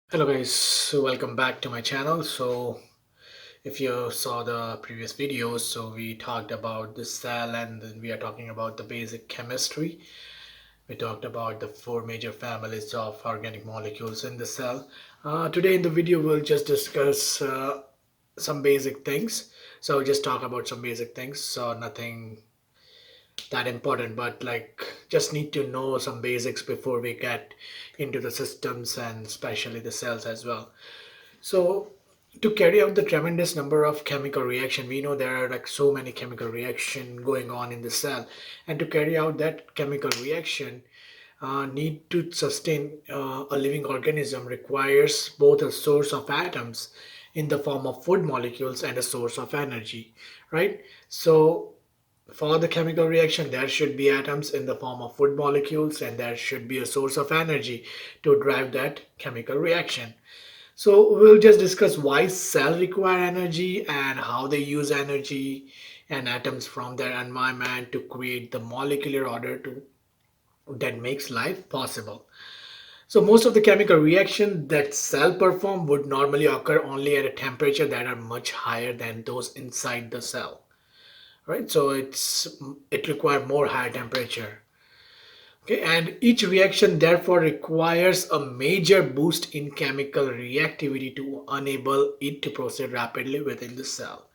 Hello guys, so welcome back to my channel. So if you saw the previous videos, so we talked about the cell and then we are talking about the basic chemistry. We talked about the four major families of organic molecules in the cell. Today in the video we'll just discuss some basic things. So just talk about some basic things, so nothing that important, but like just need to know some basics before we get into the systems and especially the cells as well. So to carry out the tremendous number of chemical reaction, we know there are like so many chemical reaction going on in the cell, and to carry out that chemical reaction, need to sustain a living organism requires both a source of atoms in the form of food molecules and a source of energy, right? So for the chemical reaction, there should be atoms in the form of food molecules, and there should be a source of energy to drive that chemical reaction. So we'll just discuss why cells require energy and how they use energy and atoms from their environment to create the molecular order that makes life possible. So most of the chemical reaction that cell perform would normally occur only at a temperature that are much higher than those inside the cell, right? So it require more higher temperature. Okay, and each reaction therefore requires a major boost in chemical reactivity to enable it to proceed rapidly within the cell.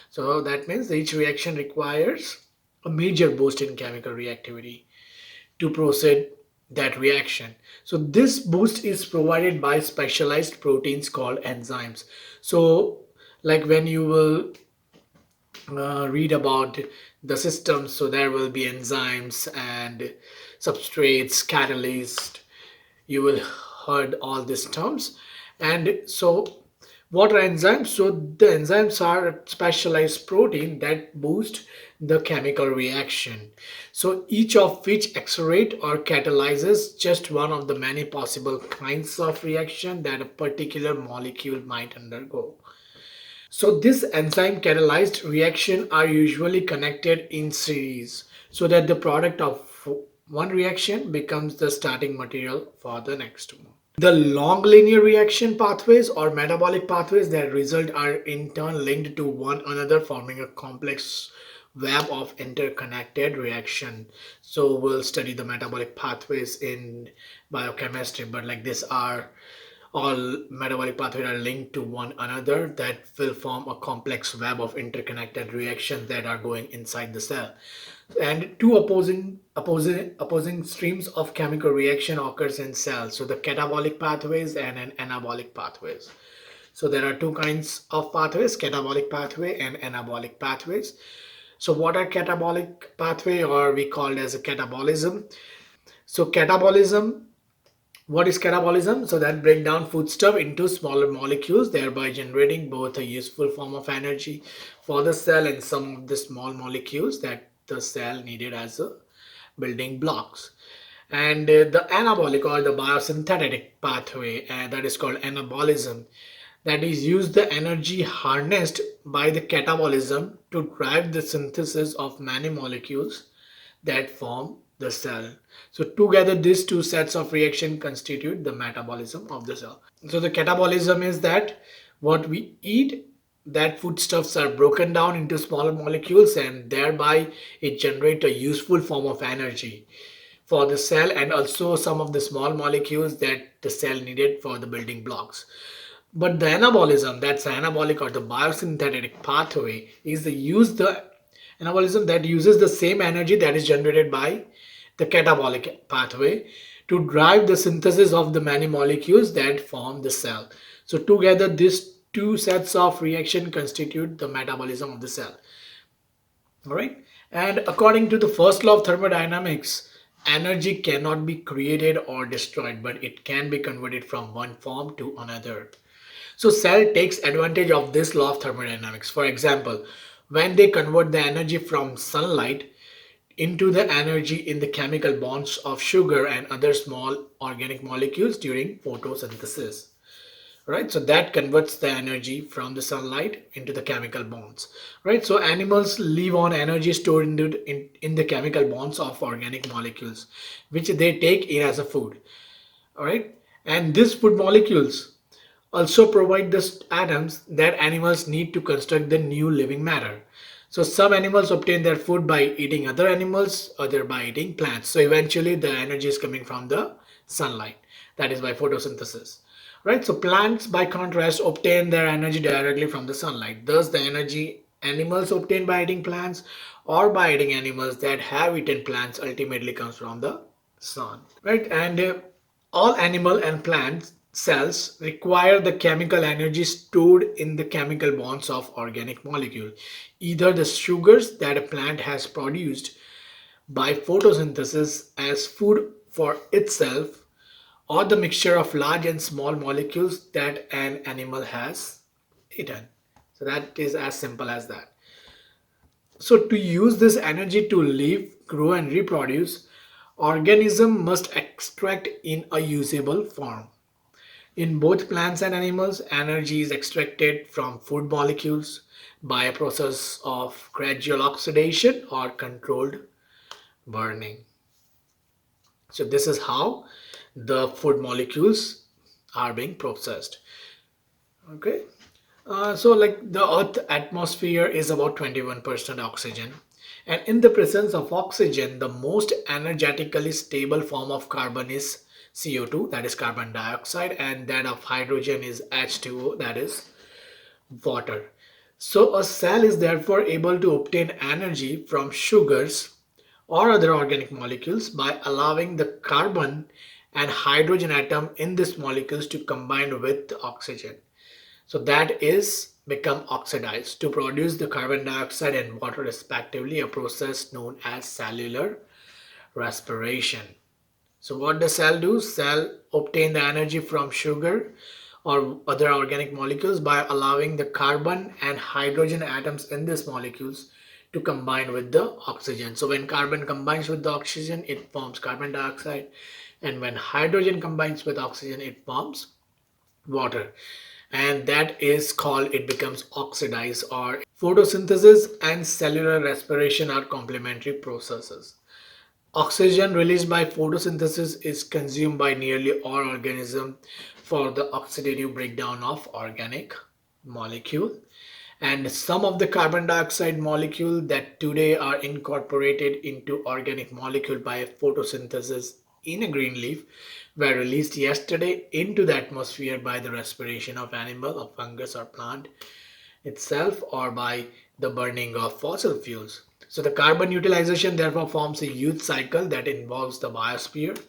So that means each reaction requires a major boost in chemical reactivity to proceed that reaction. So this boost is provided by specialized proteins called enzymes. So like when you will read about the system, so there will be enzymes and substrates, catalyst. You will heard all these terms. And so what are enzymes? So the enzymes are a specialized protein that boost the chemical reaction. So each of which accelerate or catalyzes just one of the many possible kinds of reaction that a particular molecule might undergo. So this enzyme catalyzed reaction are usually connected in series so that the product of one reaction becomes the starting material for the next one. The long linear reaction pathways or metabolic pathways that result are in turn linked to one another, forming a complex web of interconnected reaction. So we'll study the metabolic pathways in biochemistry, but like this are all metabolic pathways are linked to one another that will form a complex web of interconnected reactions that are going inside the cell. And two opposing streams of chemical reaction occurs in cells. So the catabolic pathways and an anabolic pathways. So there are two kinds of pathways, catabolic pathway and anabolic pathways. So what are catabolic pathway, or we call it as a catabolism? So catabolism, what is catabolism? So that break down foodstuff into smaller molecules, thereby generating both a useful form of energy for the cell and some of the small molecules that the cell needed as a building blocks. And the anabolic or the biosynthetic pathway, that is called anabolism, that is use the energy harnessed by the catabolism to drive the synthesis of many molecules that form the cell. So together these two sets of reaction constitute the metabolism of the cell. So the catabolism is that what we eat, that foodstuffs are broken down into smaller molecules and thereby it generates a useful form of energy for the cell and also some of the small molecules that the cell needed for the building blocks. But the anabolism, that's the anabolic or the biosynthetic pathway, is the anabolism that uses the same energy that is generated by the catabolic pathway to drive the synthesis of the many molecules that form the cell. So together these two sets of reaction constitute the metabolism of the cell. All right. And according to the first law of thermodynamics, energy cannot be created or destroyed, but it can be converted from one form to another. So cell takes advantage of this law of thermodynamics. For example, when they convert the energy from sunlight into the energy in the chemical bonds of sugar and other small organic molecules during photosynthesis. Right, so that converts the energy from the sunlight into the chemical bonds. Right, so animals live on energy stored in the chemical bonds of organic molecules which they take in as a food. All right, and these food molecules also provide the atoms that animals need to construct the new living matter. So some animals obtain their food by eating other animals, other by eating plants. So eventually the energy is coming from the sunlight. That is by photosynthesis. Right? So plants by contrast obtain their energy directly from the sunlight. Thus the energy animals obtain by eating plants or by eating animals that have eaten plants ultimately comes from the sun. Right? And all animal and plant cells require the chemical energy stored in the chemical bonds of organic molecule, either the sugars that a plant has produced by photosynthesis as food for itself, or the mixture of large and small molecules that an animal has eaten. So that is as simple as that. So to use this energy to live, grow and reproduce, organism must extract in a usable form. In both plants and animals, energy is extracted from food molecules by a process of gradual oxidation or controlled burning. So this is how the food molecules are being processed. Okay. So like the Earth atmosphere is about 21% oxygen. And in the presence of oxygen, the most energetically stable form of carbon is CO2, that is carbon dioxide, and that of hydrogen is H2O, that is water. So a cell is therefore able to obtain energy from sugars or other organic molecules by allowing the carbon and hydrogen atom in these molecules to combine with the oxygen. So that is become oxidized to produce the carbon dioxide and water respectively, a process known as cellular respiration. So what does cell do? Cell obtain the energy from sugar or other organic molecules by allowing the carbon and hydrogen atoms in these molecules to combine with the oxygen. So when carbon combines with the oxygen, it forms carbon dioxide, and when hydrogen combines with oxygen, it forms water, and that is called, it becomes oxidized. Or photosynthesis and cellular respiration are complementary processes. Oxygen released by photosynthesis is consumed by nearly all organisms for the oxidative breakdown of organic molecule, and some of the carbon dioxide molecule that today are incorporated into organic molecule by photosynthesis in a green leaf were released yesterday into the atmosphere by the respiration of animal, of fungus or plant itself, or by the burning of fossil fuels. So the carbon utilization therefore forms a huge cycle that involves the biosphere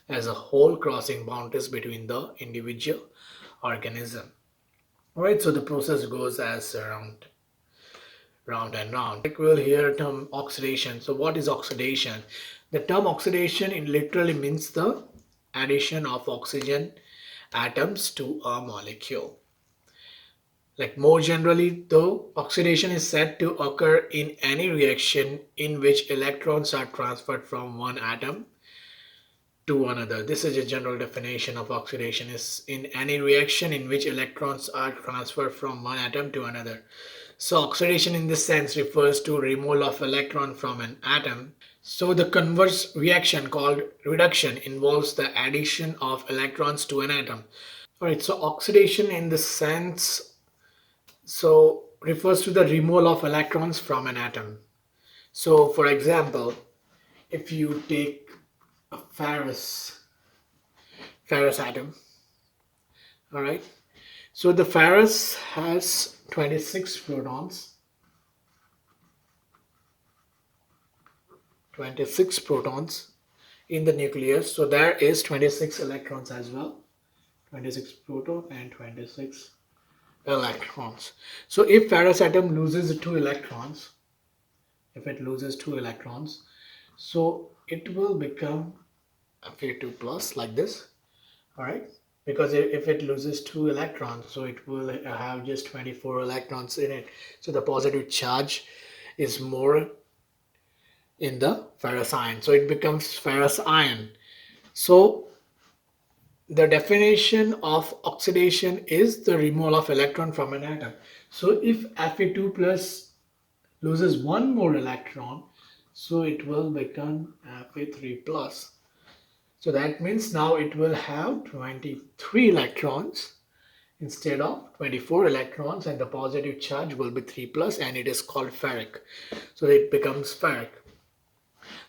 as a whole, crossing boundaries between the individual organism. Alright, so the process goes as round and round. Like we'll hear term oxidation. So what is oxidation? The term oxidation it literally means the addition of oxygen atoms to a molecule. Like more generally though, oxidation is said to occur in any reaction in which electrons are transferred from one atom to another. This is a general definition of oxidation, is in any reaction in which electrons are transferred from one atom to another. So oxidation in this sense refers to removal of electron from an atom. So the converse reaction called reduction involves the addition of electrons to an atom. Alright, so oxidation in this sense refers to the removal of electrons from an atom. So for example, if you take a ferrous atom, all right, so the ferrous has 26 protons, 26 protons in the nucleus. So there is 26 electrons as well, 26 proton and 26 electrons. So if ferrous atom loses two electrons, if it loses two electrons, so it will become Fa2 plus like this. All right, because if it loses two electrons, so it will have just 24 electrons in it. So the positive charge is more in the ferrous ion, so it becomes ferrous ion. So the definition of oxidation is the removal of electron from an atom. So if Fa2 plus loses one more electron, so it will become Fa3 plus. So that means now it will have 23 electrons instead of 24 electrons, and the positive charge will be 3 plus, and it is called ferric. So it becomes ferric.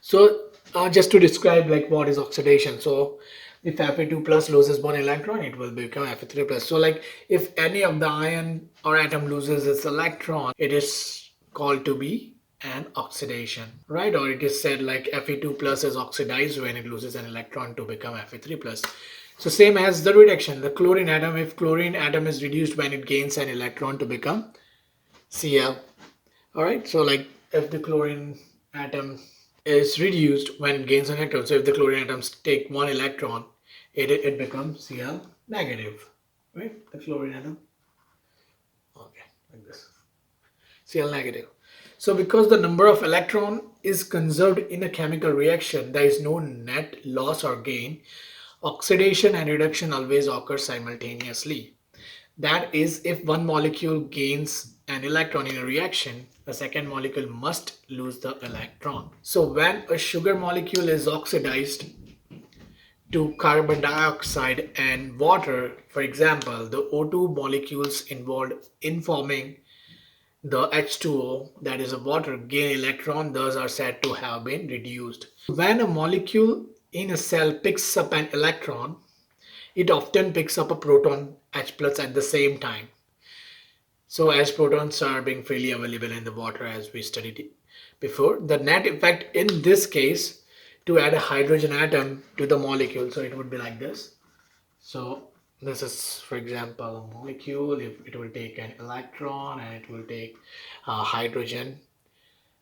So just to describe like what is oxidation. So if Fe2 plus loses one electron, it will become Fe3 plus. So like if any of the ion or atom loses its electron, it is called to be an oxidation, right? Or it is said like Fe2 plus is oxidized when it loses an electron to become Fe3 plus. So same as the reduction, the chlorine atom, if chlorine atom is reduced when it gains an electron to become Cl. All right, so like if the chlorine atom is reduced when it gains an electron, so if the chlorine atoms take one electron, it becomes Cl negative, right? The chlorine atom, okay, like this, Cl negative. So because the number of electron is conserved in a chemical reaction, there is no net loss or gain. Oxidation and reduction always occur simultaneously. That is, if one molecule gains an electron in a reaction, the second molecule must lose the electron. So when a sugar molecule is oxidized to carbon dioxide and water, for example, the O2 molecules involved in forming the H2O, that is a water, gain electron, thus are said to have been reduced. When a molecule in a cell picks up an electron, it often picks up a proton H plus at the same time. So as protons are being freely available in the water, as we studied before, the net effect in this case to add a hydrogen atom to the molecule, so it would be like this. So this is, for example, a molecule. If it will take an electron and it will take hydrogen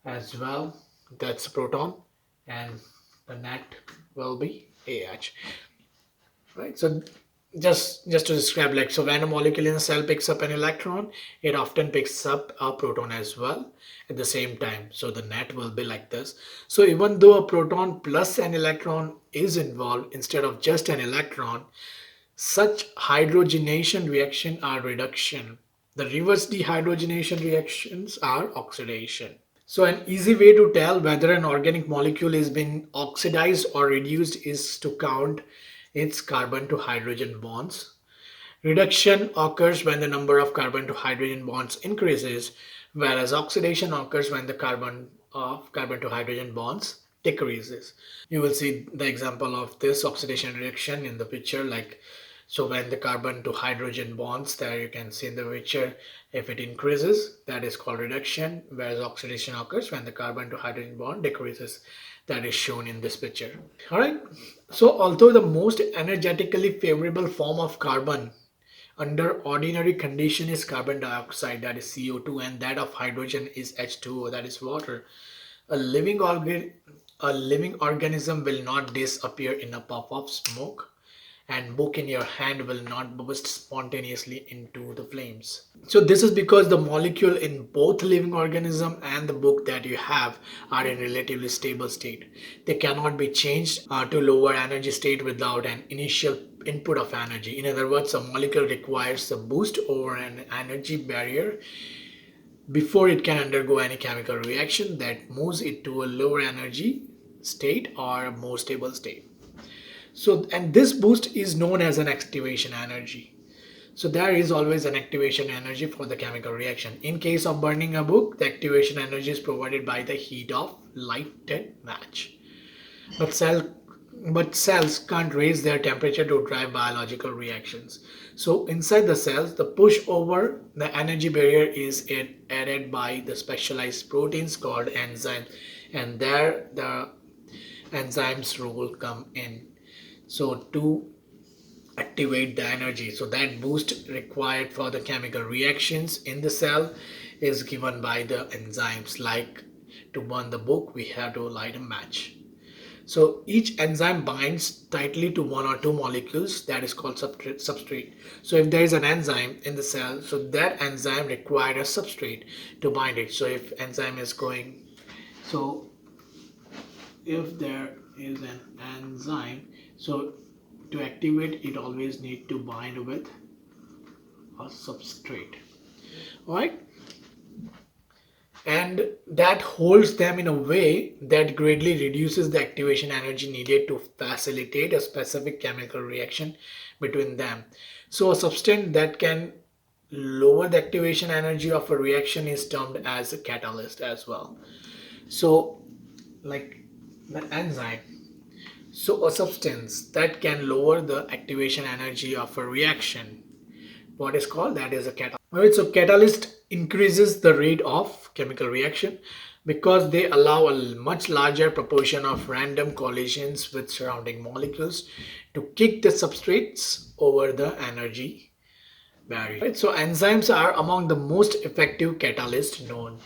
as well, that's a proton, and the net will be AH, right? So just to describe, like, so when a molecule in a cell picks up an electron, it often picks up a proton as well at the same time, so the net will be like this. So even though a proton plus an electron is involved instead of just an electron, such hydrogenation reaction are reduction. The reverse dehydrogenation reactions are oxidation. So an easy way to tell whether an organic molecule is being oxidized or reduced is to count its carbon to hydrogen bonds. Reduction occurs when the number of carbon to hydrogen bonds increases, whereas oxidation occurs when the carbon to hydrogen bonds decreases. You will see the example of this oxidation reaction in the picture, like, so when the carbon to hydrogen bonds, there you can see in the picture, if it increases, that is called reduction, whereas oxidation occurs when the carbon to hydrogen bond decreases, that is shown in this picture. All right, so although the most energetically favorable form of carbon under ordinary condition is carbon dioxide, that is CO2, and that of hydrogen is H2O, that is water, a a living organism will not disappear in a puff of smoke, and book in your hand will not burst spontaneously into the flames. So this is because the molecule in both living organism and the book that you have are in relatively stable state. They cannot be changed to lower energy state without an initial input of energy. In other words, a molecule requires a boost over an energy barrier before it can undergo any chemical reaction that moves it to a lower energy state or a more stable state. So, and this boost is known as an activation energy. So there is always an activation energy for the chemical reaction. In case of burning a book, the activation energy is provided by the heat of lighted match. But cells can't raise their temperature to drive biological reactions. So inside the cells, the push over the energy barrier is added by the specialized proteins called enzymes, and there the enzymes role come in. So to activate the energy, so that boost required for the chemical reactions in the cell is given by the enzymes. Like to burn the book, we have to light a match. So each enzyme binds tightly to one or two molecules, that is called substrate. So if there is an enzyme in the cell, so that enzyme requires a substrate to bind it. So if enzyme is going, so if there is an enzyme, so to activate it always need to bind with a substrate. All right, and that holds them in a way that greatly reduces the activation energy needed to facilitate a specific chemical reaction between them. So a substance that can lower the activation energy of a reaction is termed as a catalyst as well. So like the enzyme, so a substance that can lower the activation energy of a reaction, what is called that is a catalyst. Alright, so catalyst increases the rate of chemical reaction because they allow a much larger proportion of random collisions with surrounding molecules to kick the substrates over the energy barrier. Right, so enzymes are among the most effective catalysts known.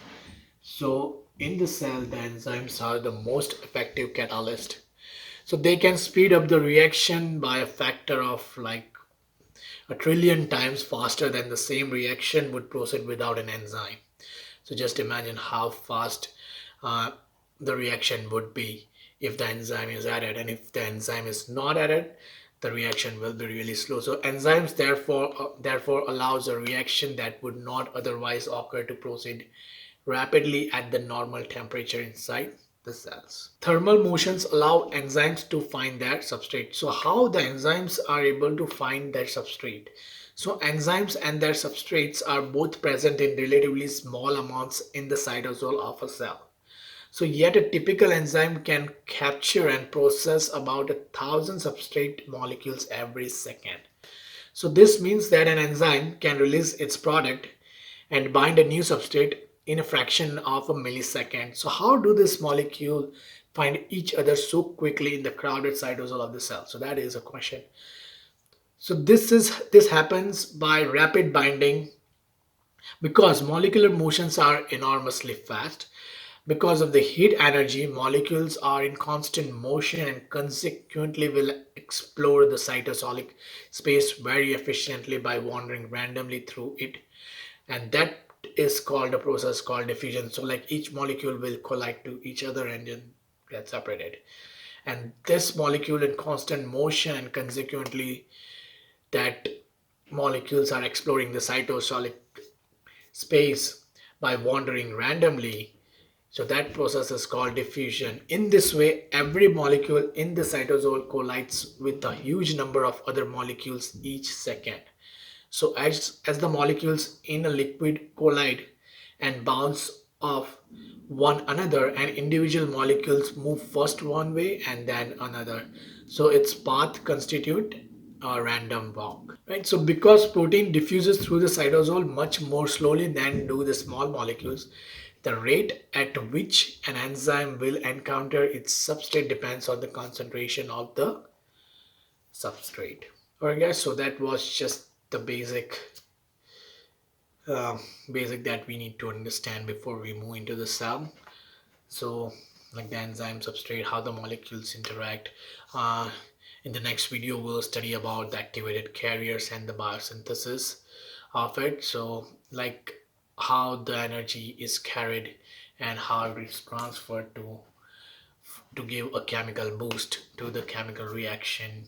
So in the cell, the enzymes are the most effective catalyst. So they can speed up the reaction by a factor of like a trillion times faster than the same reaction would proceed without an enzyme. So just imagine how fast uh, the reaction would be if the enzyme is added, and if the enzyme is not added, the reaction will be really slow. So enzymes therefore allows a reaction that would not otherwise occur to proceed rapidly at the normal temperature inside the cells. Thermal motions allow enzymes to find their substrate. So how the enzymes are able to find their substrate? So enzymes and their substrates are both present in relatively small amounts in the cytosol of a cell. So yet a typical enzyme can capture and process about 1,000 substrate molecules every second. So this means that an enzyme can release its product and bind a new substrate in a fraction of a millisecond. So how do this molecule find each other so quickly in the crowded cytosol of the cell? So that is a question. So this happens by rapid binding because molecular motions are enormously fast. Because of the heat energy, molecules are in constant motion and consequently will explore the cytosolic space very efficiently by wandering randomly through it. And that is called a process called diffusion. So like each molecule will collide to each other and then get separated. And this molecule in constant motion and consequently that molecules are exploring the cytosolic space by wandering randomly. So that process is called diffusion. In this way, every molecule in the cytosol collides with a huge number of other molecules each second. So as the molecules in a liquid collide and bounce off one another, and individual molecules move first one way and then another. So its path constitute a random walk. Right? So because protein diffuses through the cytosol much more slowly than do the small molecules, the rate at which an enzyme will encounter its substrate depends on the concentration of the substrate. Alright guys, so that was just the uh, basic that we need to understand before we move into the cell. So like the enzyme substrate, how the molecules interact. In the next video we'll study about the activated carriers and the biosynthesis of it. So like how the energy is carried and how it is transferred to give a chemical boost to the chemical reaction.